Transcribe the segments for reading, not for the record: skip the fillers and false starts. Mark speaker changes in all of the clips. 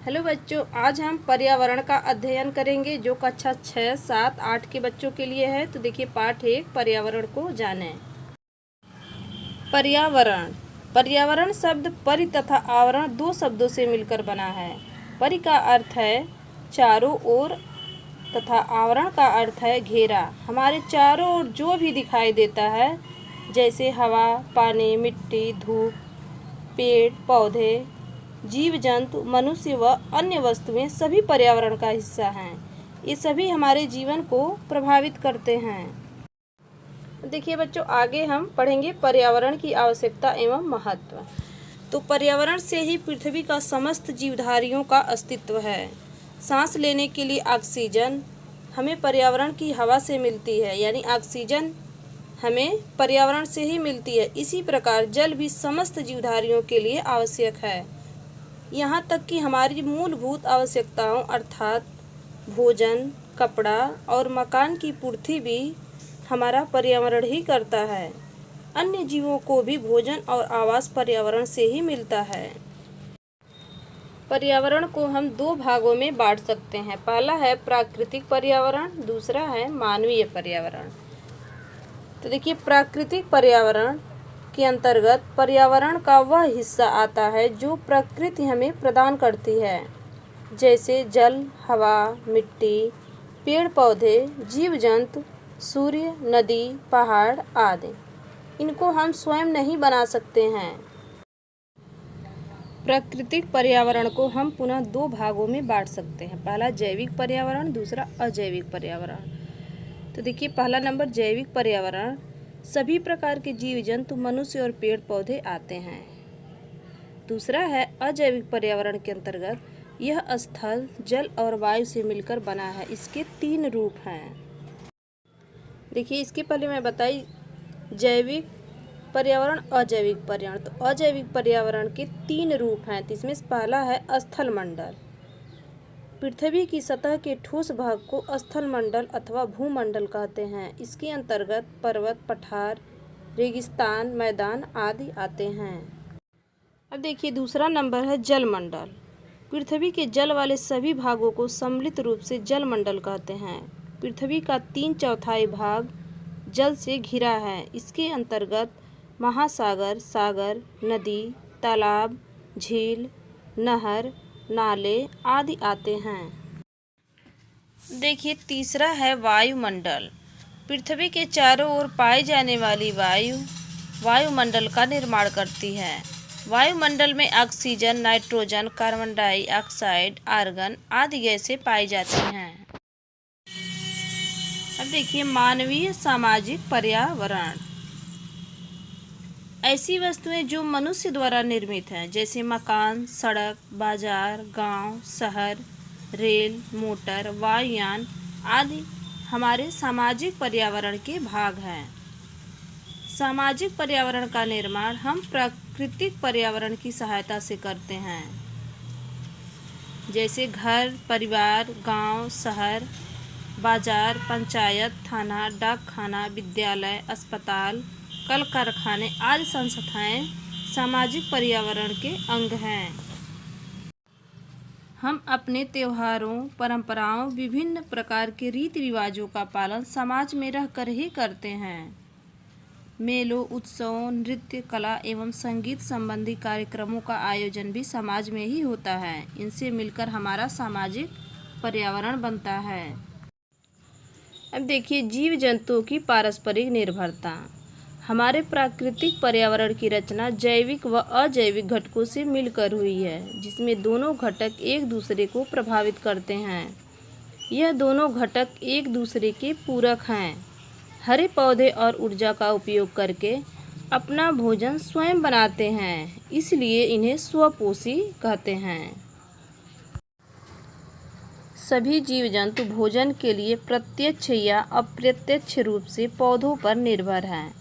Speaker 1: Hello बच्चों, आज हम पर्यावरण का अध्ययन करेंगे जो कक्षा 6, 7, 8 के बच्चों के लिए है। तो देखिए पाठ 1 पर्यावरण को जानें। पर्यावरण पर्यावरण शब्द परि तथा आवरण दो शब्दों से मिलकर बना है। परि का अर्थ है चारों ओर तथा आवरण का अर्थ है घेरा। हमारे चारों ओर जो भी दिखाई देता है जैसे हवा, पानी, मिट्टी, धूप, पेड़ पौधे, जीव जंतु, मनुष्य व अन्य वस्तुएं सभी पर्यावरण का हिस्सा हैं। ये सभी हमारे जीवन को प्रभावित करते हैं। देखिए बच्चों, आगे हम पढ़ेंगे पर्यावरण की आवश्यकता एवं महत्व। तो पर्यावरण से ही पृथ्वी का समस्त जीवधारियों का अस्तित्व है। सांस लेने के लिए ऑक्सीजन हमें पर्यावरण की हवा से मिलती है, यानी ऑक्सीजन हमें पर्यावरण से ही मिलती है। इसी प्रकार जल भी समस्त जीवधारियों के लिए आवश्यक है। यहाँ तक कि हमारी मूलभूत आवश्यकताओं अर्थात भोजन, कपड़ा और मकान की पूर्ति भी हमारा पर्यावरण ही करता है। अन्य जीवों को भी भोजन और आवास पर्यावरण से ही मिलता है। पर्यावरण को हम दो भागों में बांट सकते हैं। पहला है प्राकृतिक पर्यावरण, दूसरा है मानवीय पर्यावरण। तो देखिए, प्राकृतिक पर्यावरण के अंतर्गत पर्यावरण का वह हिस्सा आता है जो प्रकृति हमें प्रदान करती है, जैसे जल, हवा, मिट्टी, पेड़ पौधे, जीव जंतु, सूर्य, नदी, पहाड़ आदि। इनको हम स्वयं नहीं बना सकते हैं। प्राकृतिक पर्यावरण को हम पुनः दो भागों में बांट सकते हैं। पहला जैविक पर्यावरण, दूसरा अजैविक पर्यावरण। तो देखिए, पहला नंबर जैविक पर्यावरण, सभी प्रकार के जीव जंतु, मनुष्य और पेड़ पौधे आते हैं। दूसरा है अजैविक पर्यावरण के अंतर्गत यह स्थल, जल और वायु से मिलकर बना है। इसके 3 रूप हैं। देखिए, इसके पहले मैं बताई जैविक पर्यावरण, अजैविक पर्यावरण। तो अजैविक पर्यावरण के 3 रूप हैं। तो इसमें पहला है स्थल मंडल। पृथ्वी की सतह के ठोस भाग को स्थल मंडल अथवा भूमंडल कहते हैं। इसके अंतर्गत पर्वत, पठार, रेगिस्तान, मैदान आदि आते हैं। अब देखिए, दूसरा नंबर है जल मंडल। पृथ्वी के जल वाले सभी भागों को सम्मिलित रूप से जल मंडल कहते हैं। पृथ्वी का 3/4 भाग जल से घिरा है। इसके अंतर्गत महासागर, सागर, नदी, तालाब, झील, नहर, नाले आदि आते हैं। देखिए, तीसरा है वायुमंडल। पृथ्वी के चारों ओर पाई जाने वाली वायु वायुमंडल का निर्माण करती है। वायुमंडल में oxygen, nitrogen, carbon dioxide, argon आदि गैसें पाई जाती हैं। अब देखिए, मानवीय सामाजिक पर्यावरण, ऐसी वस्तुएं जो मनुष्य द्वारा निर्मित हैं, जैसे मकान, सड़क, बाजार, गांव, शहर, रेल, मोटर, वायुयान आदि हमारे सामाजिक पर्यावरण के भाग हैं। सामाजिक पर्यावरण का निर्माण हम प्राकृतिक पर्यावरण की सहायता से करते हैं, जैसे घर, परिवार, गांव, शहर, बाजार, पंचायत, थाना, डाकखाना, विद्यालय, अस्पताल, कल कारखाने आदि संस्थाएं सामाजिक पर्यावरण के अंग हैं। हम अपने त्योहारों, परंपराओं, विभिन्न प्रकार के रीति रिवाजों का पालन समाज में रहकर ही करते हैं। मेलों, उत्सवों, नृत्य, कला एवं संगीत संबंधी कार्यक्रमों का आयोजन भी समाज में ही होता है। इनसे मिलकर हमारा सामाजिक पर्यावरण बनता है। अब देखिए, जीव जंतुओं की पारस्परिक निर्भरता। हमारे प्राकृतिक पर्यावरण की रचना जैविक व अजैविक घटकों से मिलकर हुई है, जिसमें दोनों घटक एक दूसरे को प्रभावित करते हैं। यह दोनों घटक एक दूसरे के पूरक हैं। हरे पौधे और ऊर्जा का उपयोग करके अपना भोजन स्वयं बनाते हैं, इसलिए इन्हें स्वपोषी कहते हैं। सभी जीव जंतु भोजन के लिए प्रत्यक्ष या अप्रत्यक्ष रूप से पौधों पर निर्भर हैं।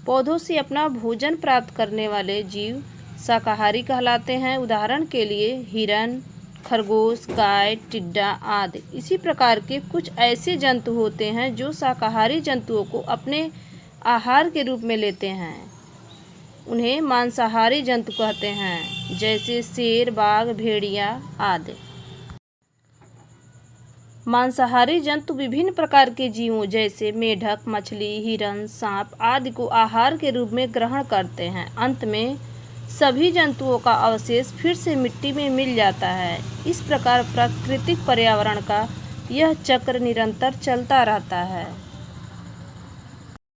Speaker 1: पौधों से अपना भोजन प्राप्त करने वाले जीव शाकाहारी कहलाते हैं। उदाहरण के लिए हिरन, खरगोश, गाय, टिड्डा आदि। इसी प्रकार के कुछ ऐसे जंतु होते हैं जो शाकाहारी जंतुओं को अपने आहार के रूप में लेते हैं। उन्हें मांसाहारी जंतु कहते हैं, जैसे शेर, बाघ, भेड़िया आदि। मांसाहारी जंतु विभिन्न प्रकार के जीवों जैसे मेढक, मछली, हिरन, सांप आदि को आहार के रूप में ग्रहण करते हैं। अंत में सभी जंतुओं का अवशेष फिर से मिट्टी में मिल जाता है। इस प्रकार प्राकृतिक पर्यावरण का यह चक्र निरंतर चलता रहता है।